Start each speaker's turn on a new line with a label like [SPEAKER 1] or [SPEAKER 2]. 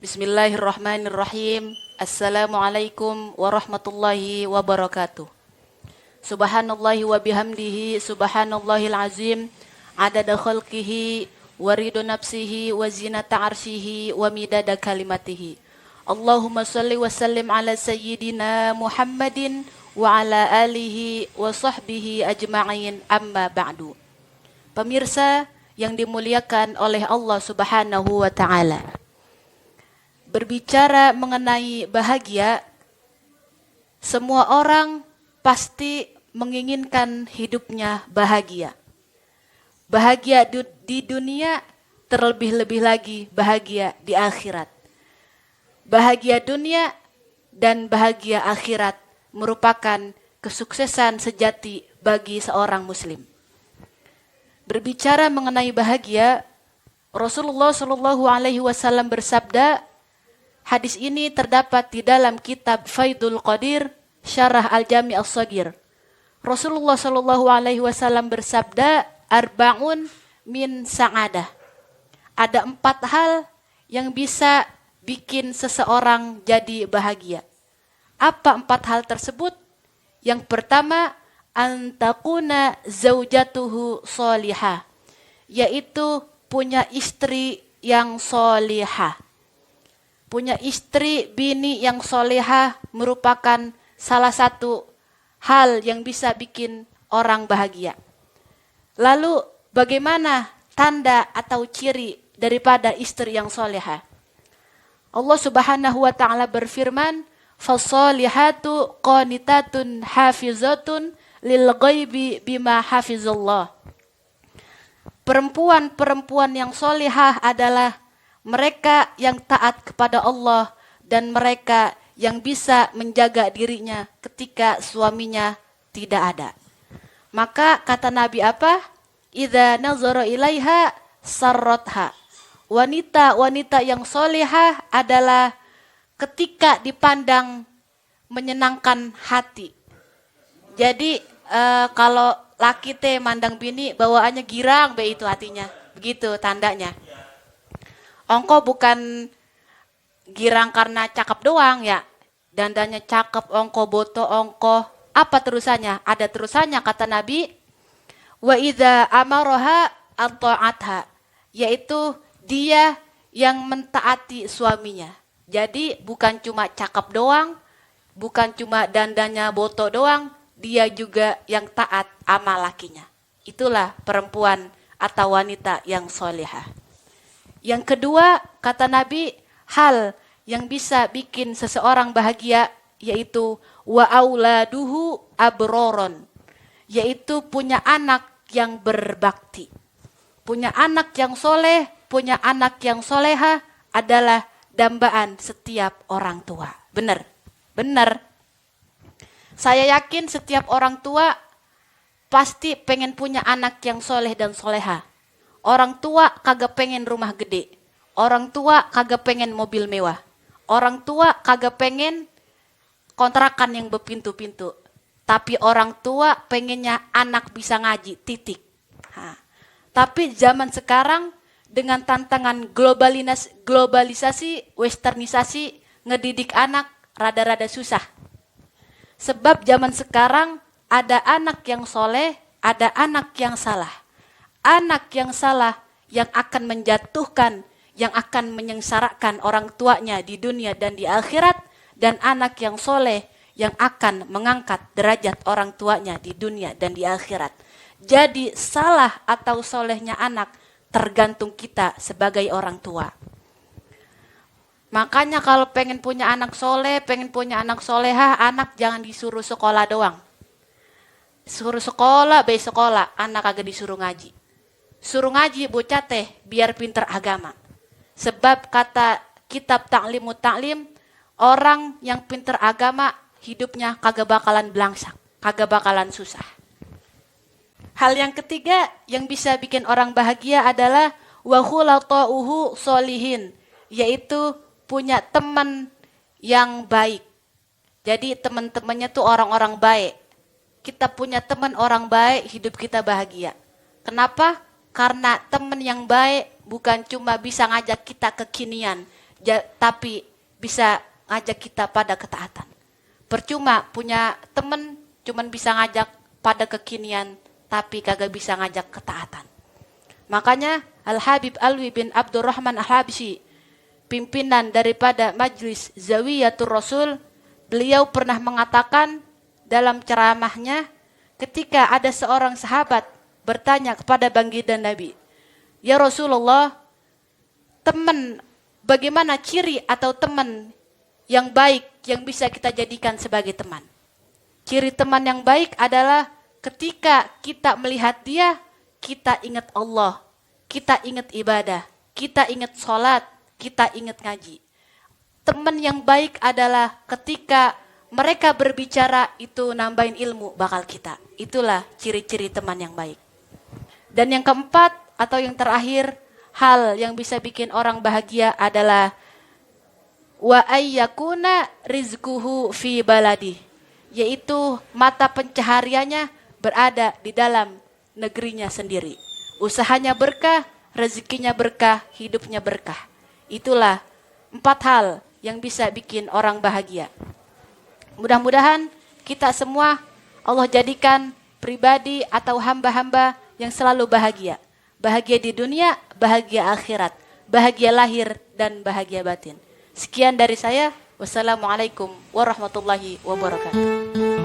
[SPEAKER 1] Bismillahirrahmanirrahim. Assalamualaikum warahmatullahi wabarakatuh. Subhanallahi wa bihamdihi subhanallahil azim adada khalqihi wa ridu nafsihi wa zinata arshihi wa midada kalimatihi. Allahumma salli wa sallim ala sayyidina Muhammadin wa ala alihi wa sahbihi ajma'in amma ba'du. Pemirsa yang dimuliakan oleh Allah Subhanahu wa ta'ala. Berbicara mengenai bahagia, semua orang pasti menginginkan hidupnya bahagia. Bahagia di dunia, terlebih-lebih lagi bahagia di akhirat. Bahagia dunia dan bahagia akhirat merupakan kesuksesan sejati bagi seorang muslim. Berbicara mengenai bahagia, Rasulullah SAW bersabda, hadis ini terdapat di dalam kitab Faidul Qadir, Syarah Al-Jami' As-Saghir. Rasulullah SAW bersabda, arba'un min sa'adah. Ada 4 hal yang bisa bikin seseorang jadi bahagia. Apa 4 hal tersebut? Yang pertama, antakuna zaujatuhu solihah, yaitu punya istri yang solihah. Punya istri, bini yang solehah merupakan salah satu hal yang bisa bikin orang bahagia. Lalu bagaimana tanda atau ciri daripada istri yang solehah? Allah Subhanahu wa ta'ala berfirman, fasolihatu qanitatun hafizatun lil ghaibi bima hafizallah. Perempuan-perempuan yang solehah adalah mereka yang taat kepada Allah dan mereka yang bisa menjaga dirinya ketika suaminya tidak ada. Maka kata Nabi apa? Idza nazara ilaiha sarratha. Wanita-wanita yang solehah adalah ketika dipandang menyenangkan hati. Jadi kalau laki teh mandang bini bawaannya girang be itu hatinya. Begitu tandanya. Ongko bukan girang karena cakep doang ya. Dandanya cakep, ongko boto, ongko. Apa terusannya? Ada terusannya kata Nabi. Wa idza amaroha ata'atha. Yaitu dia yang mentaati suaminya. Jadi bukan cuma cakep doang. Bukan cuma dandanya boto doang. Dia juga yang taat sama lakinya. Itulah perempuan atau wanita yang solehah. Yang kedua, kata Nabi, hal yang bisa bikin seseorang bahagia yaitu wa auladuhu abroron, yaitu punya anak yang berbakti. Punya anak yang soleh, punya anak yang soleha adalah dambaan setiap orang tua. Benar, benar. Saya yakin setiap orang tua pasti pengen punya anak yang soleh dan soleha. Orang tua kagak pengen rumah gede. Orang tua kagak pengen mobil mewah. Orang tua kagak pengen kontrakan yang berpintu-pintu. Tapi orang tua pengennya anak bisa ngaji, titik. Tapi zaman sekarang dengan tantangan globalisasi, westernisasi, ngedidik anak rada-rada susah. Sebab zaman sekarang ada anak yang soleh, ada anak yang salah. Anak yang salah yang akan menjatuhkan, yang akan menyengsarakan orang tuanya di dunia dan di akhirat, dan anak yang soleh yang akan mengangkat derajat orang tuanya di dunia dan di akhirat. Jadi salah atau solehnya anak tergantung kita sebagai orang tua. Makanya kalau pengen punya anak soleh, pengen punya anak solehah, anak jangan disuruh sekolah doang. Suruh sekolah, baik sekolah, anak kagak disuruh ngaji. Suruh ngaji bocah teh biar pinter agama. Sebab kata kitab Ta'limut Ta'lim, orang yang pinter agama hidupnya kagak bakalan belangsak, kagak bakalan susah. Hal yang ketiga yang bisa bikin orang bahagia adalah wa khulata'uhu solihin, yaitu punya teman yang baik. Jadi teman-temannya tuh orang-orang baik. Kita punya teman orang baik, hidup kita bahagia. Kenapa? Karena teman yang baik bukan cuma bisa ngajak kita kekinian. tapi bisa ngajak kita pada ketaatan. Percuma punya teman cuman bisa ngajak pada kekinian, tapi kagak bisa ngajak ketaatan. Makanya Al-Habib Alwi bin Abdurrahman Al-Habsyi, pimpinan daripada Majlis Zawiyatul Rasul, beliau pernah mengatakan dalam ceramahnya ketika ada seorang sahabat bertanya kepada baginda Nabi, "Ya Rasulullah, bagaimana ciri atau teman yang baik yang bisa kita jadikan sebagai teman?" Ciri teman yang baik adalah ketika kita melihat dia, kita ingat Allah, kita ingat ibadah, kita ingat sholat, kita ingat ngaji. Teman yang baik adalah ketika mereka berbicara itu nambahin ilmu bakal kita. Itulah ciri-ciri teman yang baik. Dan yang keempat atau yang terakhir, hal yang bisa bikin orang bahagia adalah wa ayyakuna rizquhu fi baladi, yaitu mata pencahariannya berada di dalam negerinya sendiri. Usahanya berkah, rezekinya berkah, hidupnya berkah. Itulah 4 hal yang bisa bikin orang bahagia. Mudah-mudahan kita semua Allah jadikan pribadi atau hamba-hamba yang selalu bahagia. Bahagia di dunia, bahagia akhirat, bahagia lahir dan bahagia batin. Sekian dari saya. Wassalamualaikum warahmatullahi wabarakatuh.